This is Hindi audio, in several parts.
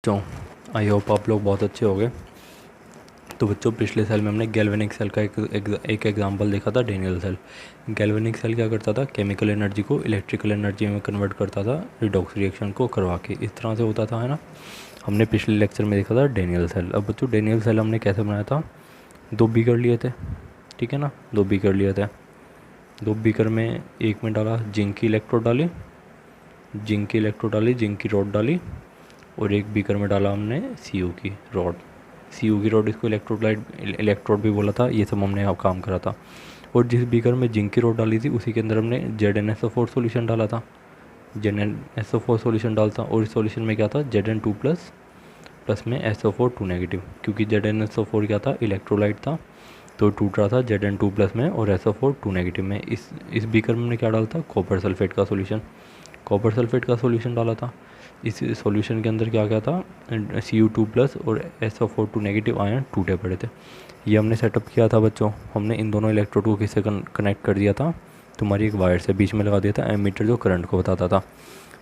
बच्चों, आई होप आप लोग बहुत अच्छे हो गए। तो बच्चों, पिछले सेल में हमने गैल्वेनिक सेल का एक एग्जांपल देखा था, डेनियल सेल। गैल्वेनिक सेल क्या करता था? केमिकल एनर्जी को इलेक्ट्रिकल एनर्जी में कन्वर्ट करता था रिडॉक्स रिएक्शन को करवा के। इस तरह से होता था, है ना। हमने पिछले लेक्चर में देखा था डेनियल सेल। अब बच्चों, डेनियल सेल हमने कैसे बनाया था? 2 बीकर लिए थे, ठीक है ना। 2 बीकर लिए थे। 2 बीकर में एक में डाला जिंक की इलेक्ट्रोड डाली, जिंक की रॉड डाली, और एक बीकर में डाला हमने सी की रॉड। सी की रॉड, इसको इलेक्ट्रोड भी बोला था। ये सब हमने यहाँ काम करा था। और जिस बीकर में जिंक की रॉड डाली थी उसी के अंदर हमने ZnSO4 सॉल्यूशन डाला था। ZnSO4 सॉल्यूशन डालता, और इस सॉल्यूशन में क्या था? Zn2 प्लस प्लस में SO4 2 नेगेटिव, क्योंकि ZnSO4 क्या था? इलेक्ट्रोलाइट था, तो टूट रहा था Zn2 प्लस में और SO4 2 नेगेटिव में। इस बीकर में हमने क्या डाला था? कॉपर सल्फेट का सॉल्यूशन डाला था। इस सॉल्यूशन के अंदर क्या क्या था? Cu2 प्लस और SO4 2 नेगेटिव आयन टूटे पड़े थे। ये हमने सेटअप किया था बच्चों। हमने इन दोनों इलेक्ट्रोड को किससे कनेक्ट कर दिया था? तुम्हारी एक वायर से बीच में लगा दिया था एमीटर, जो करंट को बताता था।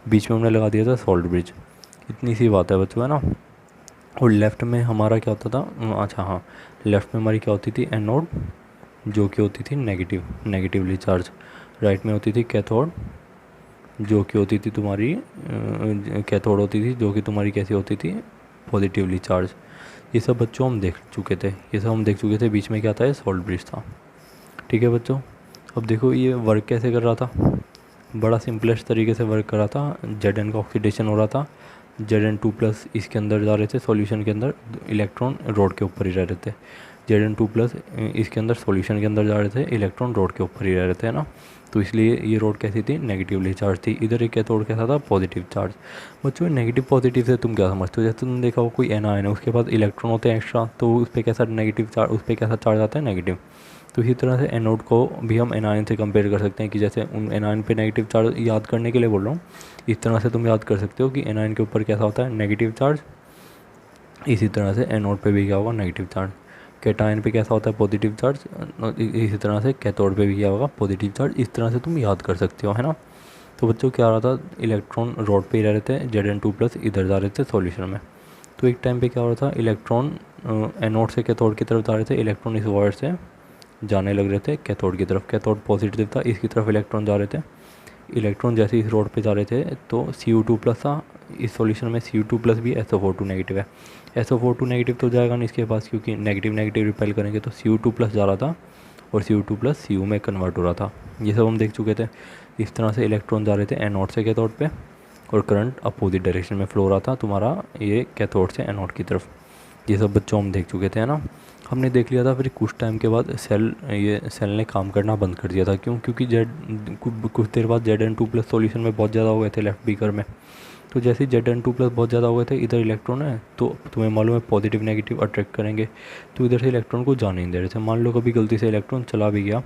बीच में हमने लगा दिया था सॉल्ट ब्रिज। इतनी सी बात है बच्चों, है ना। और लेफ़्ट में हमारा क्या होता था? अच्छा हाँ, लेफ़्ट में हमारी क्या होती थी? एनोड, जो कि होती थी नेगेटिवली चार्ज। राइट में होती थी कैथोड, जो कि होती थी तुम्हारी कैथोड होती थी, जो कि तुम्हारी कैसी होती थी? Positively charge. ये सब बच्चों हम देख चुके थे। बीच में क्या था? ये सॉल्ट ब्रिज था, ठीक है बच्चों। अब देखो ये वर्क कैसे कर रहा था। बड़ा सिंपलेस्ट तरीके से वर्क कर रहा था। Zn का ऑक्सीडेशन हो रहा था। Zn2 प्लस इसके अंदर जा रहे थे, सॉल्यूशन के अंदर। इलेक्ट्रॉन रोड के ऊपर ही रह रहे थे। Zn2 प्लस इसके अंदर सॉल्यूशन के अंदर जा रहे थे, इलेक्ट्रॉन रोड के ऊपर ही रह रहे थे, है ना। तो इसलिए ये रोड कैसी थी? नेगेटिवली चार्ज थी। इधर एक कैथोड कैसा था? Positive charge. बच्चों, नेगेटिव पॉजिटिव से तुम क्या समझते हो? जैसे तुमने देखा हो कोई एनायन है, उसके पास इलेक्ट्रॉन होते हैं एक्स्ट्रा, तो उस पर कैसा नेगेटिव चार्ज, उस पर कैसा चार्ज आता है? नेगेटिव। तो इसी तरह से एनोड को भी हम एनायन से कंपेयर कर सकते हैं, कि जैसे उन एनायन पे नेगेटिव चार्ज याद करने के लिए बोल रहा हूँ। इस तरह से तुम याद कर सकते हो कि एनायन के ऊपर कैसा होता है? Negative charge. इसी तरह से एनोड पे भी क्या होगा? Negative charge. कैटायन पे कैसा होता है? Positive charge. इसी तरह से कैथोड पे भी क्या होगा? Positive charge. इस तरह से तुम याद कर सकते हो, है ना। तो बच्चों क्या हो रहा था? इलेक्ट्रॉन रोड पे ही रह रहे थे, Zn2 प्लस इधर जा रहे थे सॉल्यूशन में। तो एक टाइम पे क्या हो रहा था? इलेक्ट्रॉन एनोड से कैथोड की तरफ जा रहे थे, इलेक्ट्रॉन इस वायर से जाने लग रहे थे कैथोड की तरफ। कैथोड पॉजिटिव था, इसकी तरफ इलेक्ट्रॉन जा रहे थे। इलेक्ट्रॉन जैसे इस रोड पे जा रहे थे तो Cu2 प्लस था। इस सॉल्यूशन में Cu2 प्लस भी SO4 2 नेगेटिव है। SO4 2 नेगेटिव तो जाएगा नहीं इसके पास, क्योंकि नेगेटिव नेगेटिव रिपेल करेंगे, तो Cu2 प्लस जा रहा था, और Cu2 प्लस Cu में कन्वर्ट हो रहा था। ये सब हम देख चुके थे। इस तरह से इलेक्ट्रॉन जा रहे थे एनोड से कैथोड पे, और करंट अपोजिट डायरेक्शन में फ्लो हो रहा था तुम्हारा, ये कैथोड से एनोड की तरफ। ये सब बच्चों हम देख चुके थे, है ना। हमने देख लिया था। फिर कुछ टाइम के बाद ये सेल ने काम करना बंद कर दिया था। क्यों? क्योंकि कुछ देर बाद Zn2 प्लस सॉल्यूशन में बहुत ज़्यादा हो गए थे लेफ्ट बीकर में। तो जैसे ही Zn2 प्लस बहुत ज़्यादा हो गए थे, इधर इलेक्ट्रॉन है तो तुम्हें मालूम है पॉजिटिव नेगेटिव अट्रैक्ट करेंगे, तो इधर से इलेक्ट्रॉन को जाने नहीं दे रहे थे। मान लो कभी गलती से इलेक्ट्रॉन चला भी गया,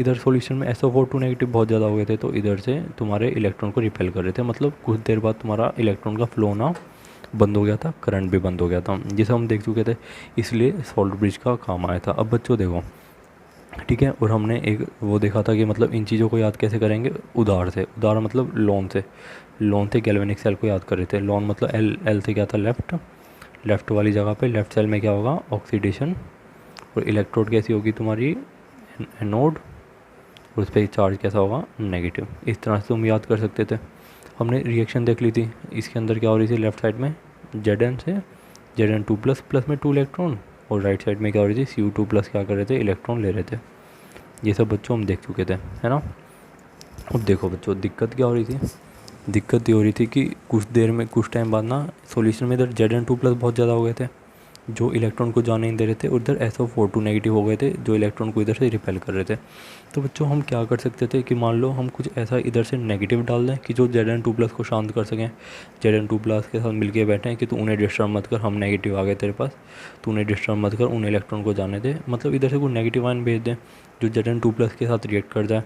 इधर सॉल्यूशन में SO4 2 नेगेटिव बहुत ज़्यादा हो गए थे, तो इधर से तुम्हारे इलेक्ट्रॉन को रिपेल कर रहे थे। मतलब कुछ देर बाद तुम्हारा इलेक्ट्रॉन का फ्लो होना बंद हो गया था, करंट भी बंद हो गया था। ये सब हम देख चुके थे, इसलिए सॉल्ट ब्रिज का काम आया था। अब बच्चों देखो, ठीक है। और हमने एक वो देखा था कि मतलब इन चीज़ों को याद कैसे करेंगे? उधार मतलब लोन से गैल्वेनिक सेल को याद कर रहे थे। लोन मतलब एल से क्या था? लेफ़्ट वाली जगह पे लेफ़्ट सेल में क्या होगा? ऑक्सीडेशन। और इलेक्ट्रोड कैसी होगी तुम्हारी? एनोड। और उस पर चार्ज कैसा होगा? नेगेटिव। इस तरह से तुम याद कर सकते थे। हमने रिएक्शन देख ली थी। इसके अंदर क्या हो रही थी? लेफ्ट साइड में Zn से Zn2 प्लस प्लस में 2 इलेक्ट्रॉन, और राइट साइड में क्या हो रही थी? Cu2 प्लस क्या कर रहे थे? इलेक्ट्रॉन ले रहे थे। ये सब बच्चों हम देख चुके थे, है ना। अब देखो बच्चों, दिक्कत क्या हो रही थी? दिक्कत ये हो रही थी कि कुछ टाइम बाद ना सॉल्यूशन में इधर Zn2 प्लस बहुत ज़्यादा हो गए थे, जो इलेक्ट्रॉन को जाने नहीं दे रहे थे। उधर SO4 2 नेगेटिव हो गए थे, जो इलेक्ट्रॉन को इधर से रिपेल कर रहे थे। तो बच्चों हम क्या कर सकते थे कि मान लो हम कुछ ऐसा इधर से नेगेटिव डाल दें कि जो Zn2 प्लस को शांत कर सकें। Zn2 प्लस के साथ मिलके बैठे हैं कि तू उन्हें डिस्टर्ब मत कर, हम नेगेटिव आ गए तेरे पास, तू उन्हें डिस्टर्ब मत कर, उन इलेक्ट्रॉन को जाने दे। मतलब इधर से कोई नेगेटिव आयन भेज दें जो Zn2 प्लस के साथ रिएक्ट कर जाए,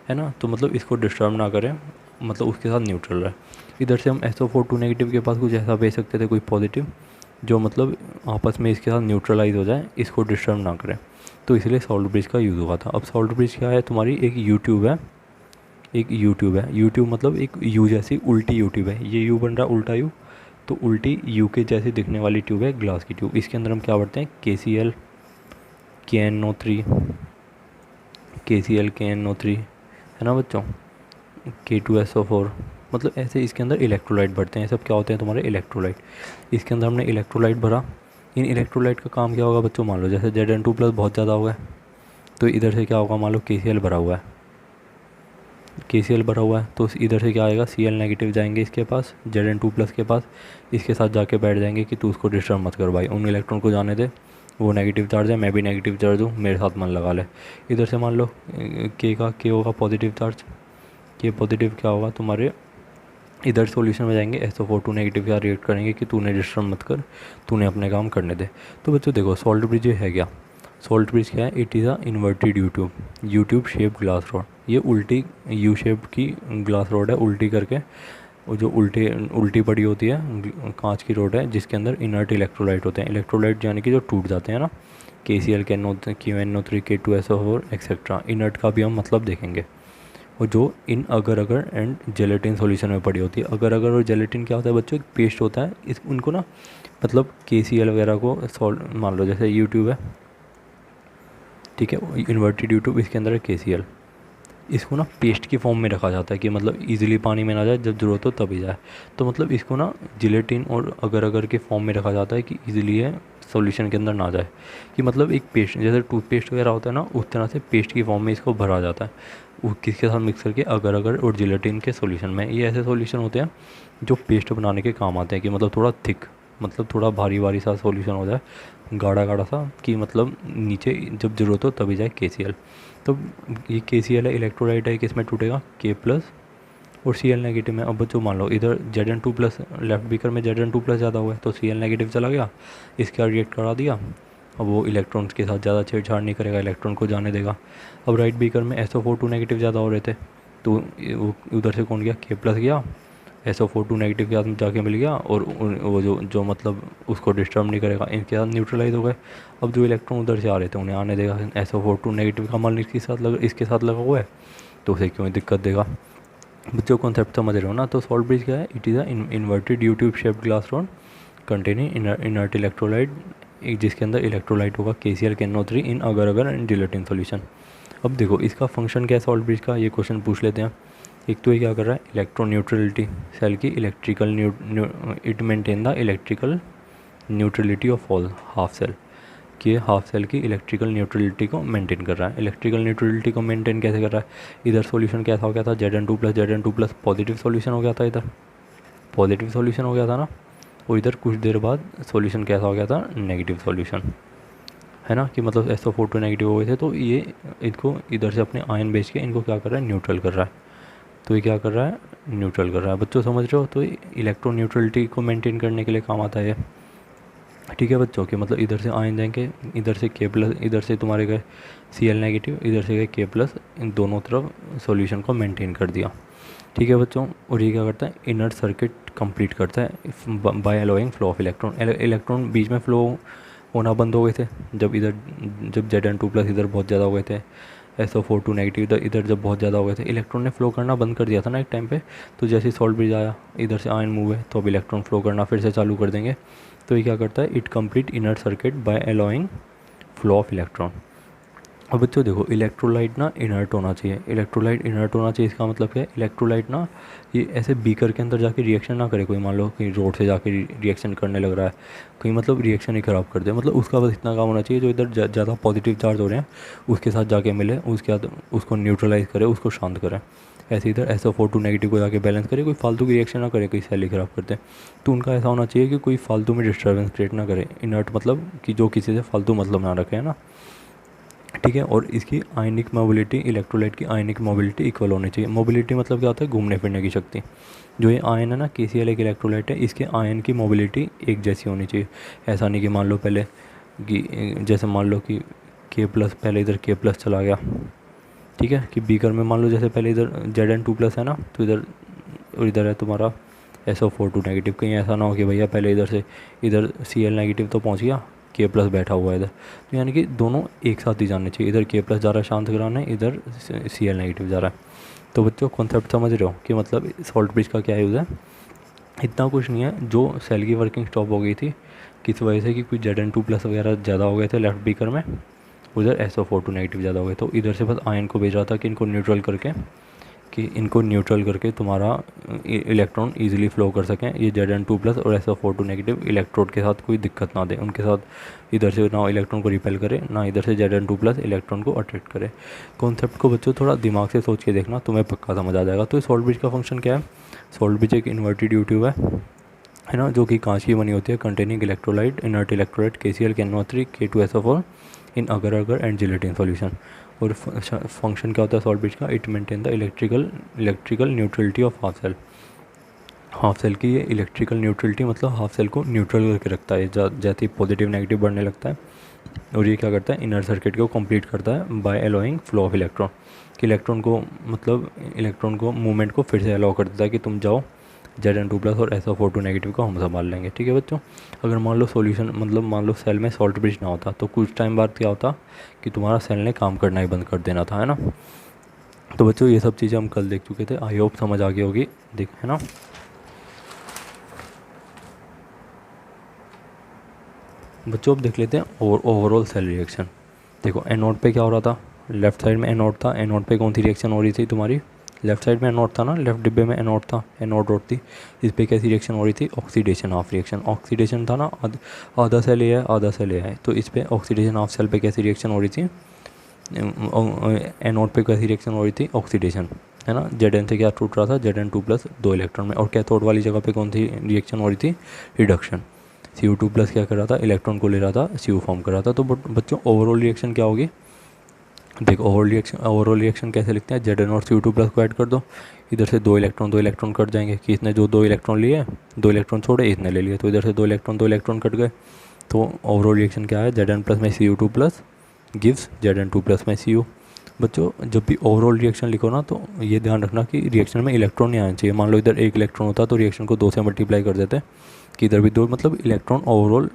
है ना। तो मतलब इसको डिस्टर्ब ना करें, मतलब उसके साथ न्यूट्रल रहे। इधर से हम SO4 2 नेगेटिव के पास कुछ ऐसा भेज सकते थे, कोई पॉजिटिव, जो मतलब आपस में इसके साथ न्यूट्रलाइज हो जाए, इसको डिस्टर्ब ना करें। तो इसलिए सॉल्ट ब्रिज का यूज़ हुआ था। अब सॉल्ट ब्रिज क्या है? तुम्हारी एक यूट्यूब है, यूट्यूब मतलब एक यू जैसी उल्टी यूट्यूब है। ये यू बन रहा है उल्टा यू, तो उल्टी यू के जैसी दिखने वाली ट्यूब है ग्लास की ट्यूब, इसके अंदर हम क्या पढ़ते हैं KCl KNO3 KCl KNO3 है ना बच्चों, K2SO4, मतलब ऐसे इसके अंदर इलेक्ट्रोलाइट भरते हैं। सब क्या होते हैं तुम्हारे इलेक्ट्रोलाइट। इसके अंदर हमने इलेक्ट्रोलाइट भरा। इन इलेक्ट्रोलाइट का काम क्या होगा बच्चों, मान लो जैसे Zn2+ बहुत ज़्यादा हुआ है तो इधर से क्या होगा, मान लो KCl भरा हुआ है, KCl भरा हुआ है तो इधर से क्या आएगा, Cl नेगेटिव जाएंगे इसके पास, Zn2+ के पास, इसके साथ जाके बैठ जाएंगे कि तू उसको डिस्टर्ब मत कर भाई, उन इलेक्ट्रॉन को जाने दे, वो नेगेटिव चार्ज है, मैं भी नेगेटिव चार्ज हूँ, मेरे साथ मन लगा ले। इधर से मान लो के होगा पॉजिटिव चार्ज, के पॉजिटिव क्या होगा तुम्हारे, इधर सॉल्यूशन में जाएंगे SO4 नेगेटिव क्या रिएक्ट करेंगे कि तूने डिस्टर्ब मत कर, तूने अपने काम करने दे। तो बच्चों देखो सॉल्ट ब्रिज है क्या, सॉल्ट ब्रिज क्या है, it is a inverted YouTube shape glass rod. ये उल्टी यू शेप की ग्लास रॉड है, उल्टी करके, वो जो उल्टी पड़ी होती है कांच की रॉड है जिसके अंदर इनर्ट इलेक्ट्रोलाइट होते हैं। इलेक्ट्रोलाइट यानी कि जो टूट जाते हैं ना, KCl KNO3 K2SO4 etcetera. Inert का भी हम मतलब देखेंगे। और जो इन अगर एंड जेलेटिन सॉल्यूशन में पड़ी होती है। अगर और जेलेटिन क्या होता है बच्चों, एक पेस्ट होता है, इस उनको ना मतलब KCl वगैरह को सॉल्ट, मान लो जैसे यूट्यूब है, ठीक है, इन्वर्टेड यूट्यूब, इसके अंदर है KCl, इसको ना पेस्ट की फॉर्म में रखा जाता है कि मतलब इजीली पानी में ना जाए, जब ज़रूरत हो तभी जाए। तो मतलब इसको ना जिलेटिन और अगर के फॉर्म में रखा जाता है कि इजीली है सॉल्यूशन के अंदर ना जाए, कि मतलब एक पेस्ट जैसे टूथपेस्ट वगैरह होता है ना, उस तरह से पेस्ट की फॉर्म में इसको भरा जाता है, वो किसके साथ मिक्स करके, अगर और जिलेटिन के सॉल्यूशन में। ये ऐसे सॉल्यूशन होते हैं जो पेस्ट बनाने के काम आते हैं, कि मतलब थोड़ा थिक, मतलब थोड़ा भारी सा सॉल्यूशन हो जाए, गाढ़ा सा, कि मतलब नीचे जब ज़रूरत हो तभी जाए KCl। तो ये KCl है, इलेक्ट्रोलाइट है, किस में टूटेगा, K+ और Cl नेगेटिव में। अब बच्चों मान लो इधर Zn2+, लेफ्ट बीकर में Zn2+ ज़्यादा हुआ है तो Cl नेगेटिव चला गया, इसका रिएक्ट करा दिया, अब वो इलेक्ट्रॉन्स के साथ ज़्यादा छेड़छाड़ नहीं करेगा, इलेक्ट्रॉन को जाने देगा। अब राइट बीकर में SO4 नेगेटिव ज़्यादा हो रहे थे तो उधर से कौन गया, K+ गया, SO4 नेगेटिव के साथ में जाके मिल गया, और वो जो मतलब उसको डिस्टर्ब नहीं करेगा, इनके साथ न्यूट्रलाइज हो गए। अब जो इलेक्ट्रॉन उधर से आ रहे थे उन्हें आने देगा, SO4 नेगेटिव का मान इसके साथ लगा हुआ है तो उसे क्यों दिक्कत देगा। बच्चों कॉन्सेप्ट समझ रहे हो ना। तो सॉल्ट ब्रिज क्या है, it is a inverted YouTube shape glass rod containing inert electrolyte, जिसके अंदर इलेक्ट्रोलाइट होगा KCl KNO3 इन अगर एंड जिलेटिन सॉल्यूशन। अब देखो इसका फंक्शन क्या है सॉल्ट ब्रिज का, ये क्वेश्चन पूछ लेते हैं। एक तो ये क्या कर रहा है, इलेक्ट्रो न्यूट्रलिटी सेल की electrical it maintain the electrical neutrality of all half cell, कि हाफ सेल की इलेक्ट्रिकल न्यूट्रलिटी को मेंटेन कर रहा है। इलेक्ट्रिकल न्यूट्रलिटी को मेंटेन कैसे कर रहा है, इधर सॉल्यूशन कैसा हो गया था, Zn2+ पॉजिटिव सॉल्यूशन हो गया था, इधर पॉजिटिव सॉल्यूशन हो गया था ना, और इधर कुछ देर बाद सॉल्यूशन कैसा हो गया था, नेगेटिव सॉल्यूशन, है ना, कि मतलब SO4 नेगेटिव हो गए थे। तो ये इनको इधर से अपने आयन बेच के इनको क्या कर रहा है, न्यूट्रल कर रहा है। तो ये क्या कर रहा है, न्यूट्रल कर रहा है। बच्चों समझ रहे हो, तो इलेक्ट्रॉन न्यूट्रलिटी को मेंटेन करने के लिए काम आता है ये, ठीक है बच्चों, कि मतलब इधर से आयन जाएंगे, इधर से K+, इधर से तुम्हारे गए Cl नेगेटिव, इधर से गए K+, इन दोनों तरफ सॉल्यूशन को मेंटेन कर दिया, ठीक है बच्चों। और ये क्या करता है, इनर्ट सर्किट कंप्लीट करता है by allowing flow of electron. Electron बीच में फ्लो होना बंद हो गए थे जब Zn2+ इधर बहुत ज़्यादा हो गए थे, SO4 नेगेटिव इधर जब बहुत ज़्यादा हो गए थे, इलेक्ट्रॉन ने फ्लो करना बंद कर दिया था ना एक टाइम पे। तो जैसे सॉल्ट ब्रिज आया, इधर से आयन मूव है, तो अब इलेक्ट्रॉन फ्लो करना फिर से चालू कर देंगे। तो ये क्या करता है, it complete inert circuit by allowing flow of electron. अब बच्चों देखो इलेक्ट्रोलाइट ना इनर्ट होना चाहिए, इलेक्ट्रोलाइट इनर्ट होना चाहिए, इसका मतलब क्या है, इलेक्ट्रोलाइट ना ये ऐसे बीकर के अंदर जाके रिएक्शन ना करे, कोई मान लो कहीं रोड से जाके रिएक्शन करने लग रहा है, कहीं मतलब रिएक्शन ही ख़राब कर दे, मतलब उसका बस इतना काम होना चाहिए, जो इधर ज़्यादा पॉजिटिव चार्ज हो रहे हैं उसके साथ जाके मिले, उसके बाद उसको न्यूट्रलाइज करे, उसको शांत करे। ऐसे इधर SO4 नेगेटिव को जाके बैलेंस करे, कोई फालतू की रिएक्शन ना करे, कोई सेल ही ख़राब करते। तो उनका ऐसा होना चाहिए कि कोई फालतू में डिस्टर्बेंस क्रिएट ना करे, इनर्ट मतलब कि जो किसी से फालतू मतलब ना रखे, है ना, ठीक है। और इसकी आयनिक मोबिलिटी, इलेक्ट्रोलाइट की आयनिक मोबिलिटी इक्वल होनी चाहिए। मोबिलिटी मतलब क्या होता है, घूमने फिरने की शक्ति। जो ये आयन है ना, KCl एक इलेक्ट्रोलाइट है, इसके आयन की मोबिलिटी एक जैसी होनी चाहिए। ऐसा नहीं कि मान लो पहले कि जैसे मान लो कि K+ पहले इधर K+ चला गया, ठीक है, कि बीकर में मान लो जैसे पहले इधर Zn2+ है ना, तो इधर है तुम्हारा SO4 नेगेटिव। कहीं ऐसा ना हो कि भैया पहले इधर से इधर Cl नेगेटिव तो पहुंच गया, K+ बैठा हुआ है इधर, तो यानी कि दोनों एक साथ ही जाने चाहिए, इधर K+ जा रहा है शांत कराने, इधर Cl नेगेटिव जा रहा है। तो बच्चों कॉन्सेप्ट समझ रहे हो कि मतलब सॉल्ट ब्रिज का क्या यूज़ है, इतना कुछ नहीं है। जो सेल की वर्किंग स्टॉप हो गई थी किस वजह से, कि कुछ Zn2+ वगैरह ज़्यादा हो गए थे लेफ्ट बीकर में, उधर SO4 नेगेटिव ज़्यादा हो गए, तो इधर से बस आयन को भेज रहा था कि इनको न्यूट्रल करके तुम्हारा इलेक्ट्रॉन इजीली फ्लो कर सकें। ये Zn2+ और SO4 नेगेटिव इलेक्ट्रोड के साथ कोई दिक्कत ना दे, उनके साथ इधर से ना इलेक्ट्रॉन को रिपेल करे, ना इधर से Zn2+ इलेक्ट्रॉन को अट्रैक्ट करे। कॉन्सेप्ट को बच्चों थोड़ा दिमाग से सोच के देखना, तुम्हें पक्का समझ आ जाएगा। तो सॉल्ट ब्रिज का फंक्शन क्या है? सॉल्ट ब्रिज एक इन्वर्टेड यू ट्यूब है ना, जो कि कांच की बनी होती है, containing electrolyte, inert electrolyte KCl, CnO3, K2SO4 in agar agar and gelatin solution. और फंक्शन क्या होता है सॉल्ट ब्रिज का? It maintain the electrical neutrality of half cell. Half cell की ये इलेक्ट्रिकल न्यूट्रलिटी मतलब हाफ सेल को न्यूट्रल करके रखता है, जैसे ही पॉजिटिव नेगेटिव बढ़ने लगता है। और ये क्या करता है? इनर सर्किट को कंप्लीट करता है by allowing flow of electron, कि इलेक्ट्रॉन को मतलब इलेक्ट्रॉन को मूवमेंट को फिर से अलाउ कर देता है कि तुम जाओ, Zn2+ और SO4 नेगेटिव को हम संभाल लेंगे। ठीक है बच्चों, अगर मान लो सॉल्यूशन मतलब मान लो सेल में सॉल्ट ब्रिज ना होता तो कुछ टाइम बाद क्या होता कि तुम्हारा सेल ने काम करना ही बंद कर देना था, है ना। तो बच्चों ये सब चीज़ें हम कल देख चुके थे, आई होप समझ आ गई होगी, देख है ना। बच्चों अब देख लेते हैं ओवरऑल सेल रिएक्शन। देखो एनोड पे क्या हो रहा था? लेफ्ट साइड में एनोड था, एनोड पे कौन सी रिएक्शन हो रही थी तुम्हारी? लेफ्ट साइड में एनोड था ना, लेफ्ट डिब्बे में एनोड था, एनोड रोड थी। इस पर कैसी रिएक्शन हो रही थी? Oxidation half reaction. ऑक्सीडेशन था ना, आधा सेल ये है आधा सेल ये है, तो इस पर ऑक्सीडेशन हाफ सेल पे कैसी रिएक्शन हो रही थी? एनोड पे कैसी रिएक्शन हो रही थी? ऑक्सीडेशन, है ना। Zn से क्या टूट रहा था? Zn2+ 2 इलेक्ट्रॉन में। और कैथोड वाली जगह पे कौन सी रिएक्शन हो रही थी? रिडक्शन। Cu2+ क्या कर रहा था? इलेक्ट्रॉन को ले रहा था, Cu फॉर्म कर रहा था। तो बच्चों ओवरऑल रिएक्शन क्या होगी? देखो ओवरऑल रिएक्शन कैसे लिखते हैं? Zn और Cu2+ को ऐड कर दो, इधर से दो इलेक्ट्रॉन कट जाएंगे, कि इसने जो 2 इलेक्ट्रॉन लिए, 2 इलेक्ट्रॉन छोड़े, इसने ले लिए, तो इधर से 2 इलेक्ट्रॉन कट गए। तो ओवरऑल रिएक्शन क्या है? Zn+ में Cu2+ गिव्स Zn2+ में Cu। बच्चों जब भी ओवरऑल रिएक्शन लिखो ना तो ये ध्यान रखना कि रिएक्शन में इलेक्ट्रॉन नहीं आना चाहिए। मान लो इधर 1 इलेक्ट्रॉन होता तो रिएक्शन को 2 से मल्टीप्लाई कर देते, कि इधर भी 2, मतलब इलेक्ट्रॉन ओवरऑल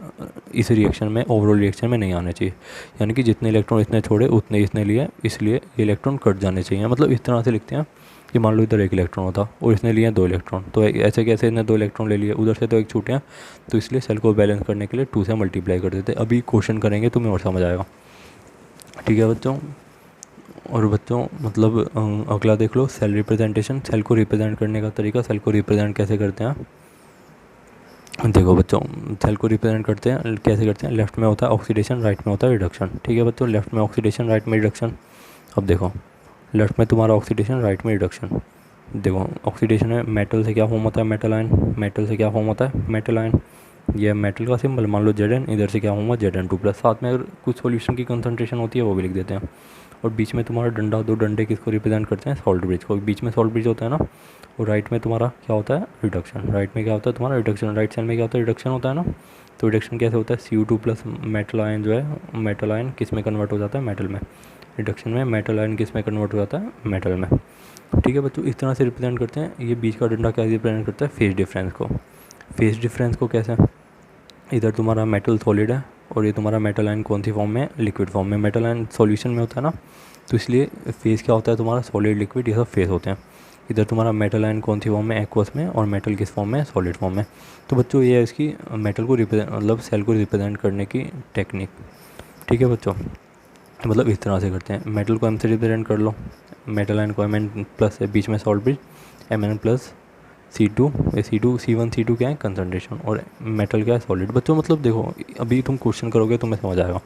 इस रिएक्शन में ओवरऑल रिएक्शन में नहीं आने चाहिए, यानी कि जितने इलेक्ट्रॉन इसने छोड़े उतने इसने लिए, इसलिए ये इलेक्ट्रॉन कट जाने चाहिए। मतलब इस तरह से लिखते हैं कि मान लो इधर 1 इलेक्ट्रॉन होता और इसने लिए 2 इलेक्ट्रॉन, तो ऐसे कैसे इसने 2 इलेक्ट्रॉन ले लिए, उधर से तो 1 छूटे हैं, तो इसलिए सेल को बैलेंस करने के लिए 2 से मल्टीप्लाई कर देते। अभी क्वेश्चन करेंगे तुम्हें और समझ आएगा। ठीक है बच्चों। और बच्चों मतलब अगला देख लो सेल रिप्रेजेंटेशन। सेल को रिप्रेजेंट करने का तरीका, सेल को रिप्रेजेंट कैसे करते हैं? देखो बच्चों सेल को रिप्रेजेंट करते हैं कैसे करते हैं? लेफ्ट में होता है ऑक्सीडेशन, राइट में होता है रिडक्शन। ठीक है बच्चों, लेफ्ट में ऑक्सीडेशन, राइट में रिडक्शन। अब देखो लेफ्ट में तुम्हारा ऑक्सीडेशन, राइट में रिडक्शन। देखो ऑक्सीडेशन में मेटल से क्या फॉर्म होता है? Metal ion. मेटल से क्या फॉर्म होता है? Metal ion. ये मेटल का सिंबल, मान लो Zn, इधर से क्या होगा? Zn2+। साथ में अगर कुछ सॉल्यूशन की कंसंट्रेशन होती है वो भी लिख देते हैं। और बीच में तुम्हारा डंडा, 2 डंडे किसको रिप्रेजेंट करते हैं? सॉल्ट ब्रिज को। बीच में सॉल्ट ब्रिज होता है ना। और राइट में तुम्हारा क्या होता है? रिडक्शन। राइट में क्या होता है तुम्हारा? रिडक्शन। राइट साइड में क्या होता है? रिडक्शन होता है ना। तो रिडक्शन कैसे होता है? Cu2+ मेटल आयन जो है, मेटल आयन किस में कन्वर्ट हो जाता है? मेटल में। रिडक्शन में मेटल आयन किस में कन्वर्ट हो जाता है? मेटल में। ठीक है बच्चों, इस तरह से रिप्रेजेंट करते हैं। ये बीच का डंडा क्या रिप्रेजेंट करता है? फेज डिफरेंस को। फेज डिफरेंस को कैसे? इधर तुम्हारा मेटल सॉलिड है और ये तुम्हारा मेटल आयन कौन सी फॉर्म में? लिक्विड फॉर्म में। मेटल आयन सॉल्यूशन में होता है ना, तो इसलिए फेज क्या होता है तुम्हारा? सॉलिड, लिक्विड, ये सब फेज होते हैं। इधर तुम्हारा मेटल आयन कौन सी फॉर्म में? एक्वस में। और मेटल किस फॉर्म में? सॉलिड फॉर्म में। तो बच्चों ये है इसकी मेटल को रिप्रेजेंट मतलब सेल को रिप्रेजेंट करने की टेक्निक। ठीक है बच्चों, मतलब इस तरह से करते हैं। मेटल को M से रिप्रेजेंट कर लो, मेटल आयन को Mn+ है, बीच में सॉल्ट ब्रिज Mn+ C2, ये C1 C2 क्या है? कंसनट्रेशन। और मेटल क्या है? सॉलिड। बच्चों मतलब देखो अभी तुम क्वेश्चन करोगे तो तुम्हें समझ आएगा।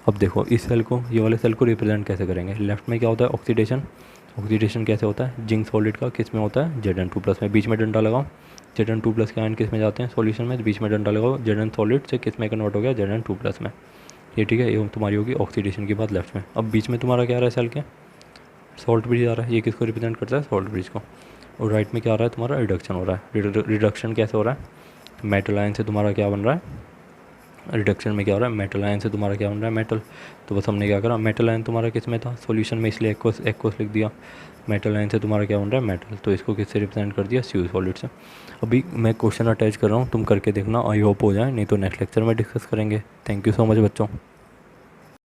अब देखो इस सेल को, ये वाले सेल को रिप्रेजेंट कैसे करेंगे? लेफ्ट में क्या होता है? ऑक्सीडेशन। ऑक्सीडेशन कैसे होता है? जिंक सॉलिड का किस में होता है? Zn2+ में। बीच में डंडा लगाओ, Zn2+ के आयन किस में जाते हैं? सॉल्यूशन में। बीच में डंडा लगाओ, Zn सॉलिड से किस में कन्वर्ट हो गया? Zn2+ में। ये ठीक है, ये तुम्हारी होगी ऑक्सीडेशन की बात लेफ्ट में। अब बीच में तुम्हारा क्या आ रहा है सेल के? सॉल्ट ब्रिज आ रहा है, ये किसको रिप्रेजेंट करता है? सॉल्ट ब्रिज को। और राइट में क्या आ रहा है तुम्हारा? रिडक्शन हो रहा है। रिडक्शन कैसे हो रहा है? मेटल आयन से तुम्हारा क्या बन रहा है? रिडक्शन में क्या हो रहा है? मेटल आयन से तुम्हारा क्या बन रहा है? मेटल। तो बस हमने क्या करा, मेटल आयन तुम्हारा किस में था? सॉल्यूशन में, इसलिए एक्वस लिख दिया। मेटल आयन से तुम्हारा क्या बन रहा है? मेटल। तो इसको किससे रिप्रेजेंट कर दिया? Cu सॉलिड से। अभी मैं क्वेश्चन अटैच कर रहा हूँ, तुम करके देखना, आई होप हो जाए, नहीं तो नेक्स्ट लेक्चर में डिस्कस करेंगे। थैंक यू सो मच बच्चों।